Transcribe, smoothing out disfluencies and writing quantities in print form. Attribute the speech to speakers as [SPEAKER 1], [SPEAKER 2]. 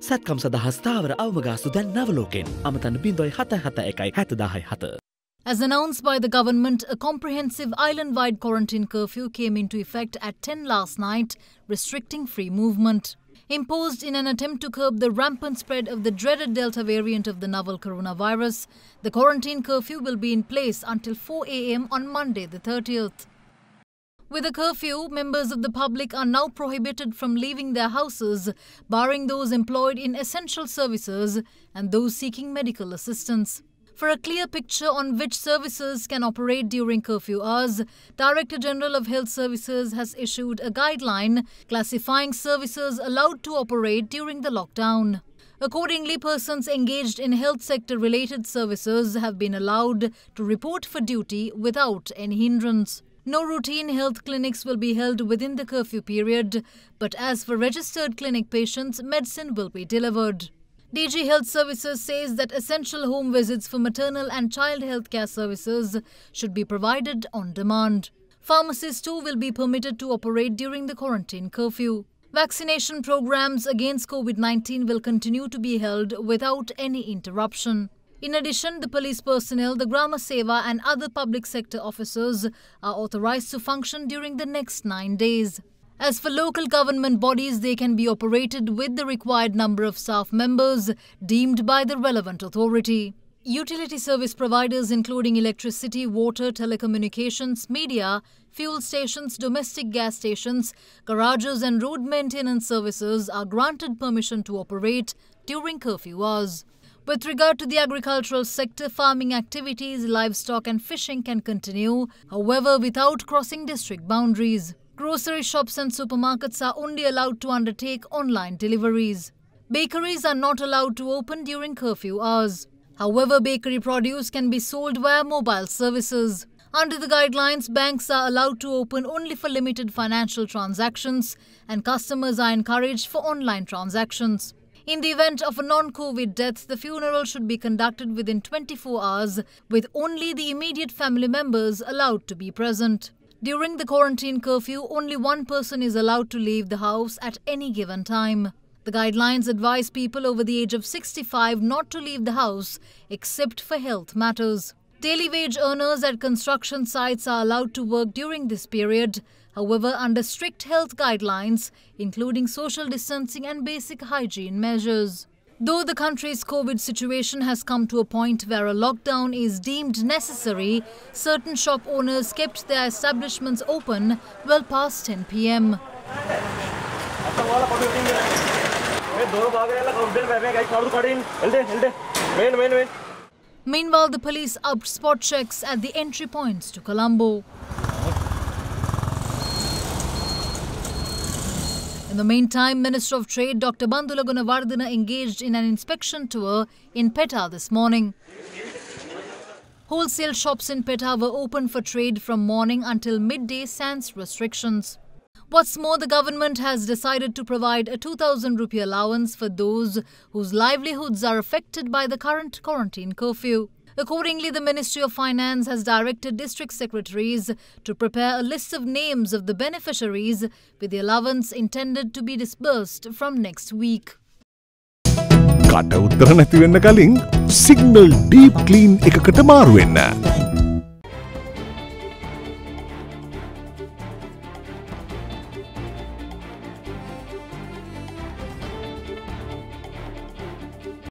[SPEAKER 1] සත්කම් සඳහා ස්ථාවර අවමගාස්තු දැන් නවලෝකෙන් අමතන්න 0771
[SPEAKER 2] As announced by the government, a comprehensive island-wide quarantine curfew came into effect at 10 last night, restricting free movement. Imposed in an attempt to curb the rampant spread of the dreaded Delta variant of the novel coronavirus, the quarantine curfew will be in place until 4 a.m. on Monday the 30th. With the curfew, members of the public are now prohibited from leaving their houses, barring those employed in essential services and those seeking medical assistance. For a clear picture on which services can operate during curfew hours, Director General of Health Services has issued a guideline classifying services allowed to operate during the lockdown. Accordingly, persons engaged in health sector-related services have been allowed to report for duty without any hindrance. No routine health clinics will be held within the curfew period, but as for registered clinic patients, medicine will be delivered. DG Health Services says that essential home visits for maternal and child health care services should be provided on demand. Pharmacies too will be permitted to operate during the quarantine curfew. Vaccination programs against COVID-19 will continue to be held without any interruption. In addition, the police personnel, the Grama Seva and other public sector officers are authorized to function during the next 9 days. As for local government bodies, they can be operated with the required number of staff members deemed by the relevant authority. Utility service providers including electricity, water, telecommunications, media, fuel stations, domestic gas stations, garages and road maintenance services are granted permission to operate during curfew hours. With regard to the agricultural sector, farming activities, livestock and fishing can continue, however, without crossing district boundaries. Grocery shops and supermarkets are only allowed to undertake online deliveries. Bakeries are not allowed to open during curfew hours. However, bakery produce can be sold via mobile services. Under the guidelines, banks are allowed to open only for limited financial transactions and customers are encouraged for online transactions. In the event of a non-COVID death, the funeral should be conducted within 24 hours with only the immediate family members allowed to be present. During the quarantine curfew, only one person is allowed to leave the house at any given time. The guidelines advise people over the age of 65 not to leave the house except for health matters. Daily wage earners at construction sites are allowed to work during this period, however under strict health guidelines, including social distancing and basic hygiene measures. Though the country's COVID situation has come to a point where a lockdown is deemed necessary, certain shop owners kept their establishments open well past 10 p.m. Meanwhile, the police upped spot checks at the entry points to Colombo. In the meantime, Minister of Trade Dr. Bandula Gunawardena engaged in an inspection tour in Petta this morning. Wholesale shops in Petta were open for trade from morning until midday sans restrictions. What's more, the government has decided to provide a 2,000 rupee allowance for those whose livelihoods are affected by the current quarantine curfew. Accordingly, the Ministry of Finance has directed district secretaries to prepare a list of names of the beneficiaries with the allowance intended to be disbursed from next week.
[SPEAKER 3] කට උත්තර නැති වෙන්න කලින් signal deep clean එකකට මාරු වෙන්න.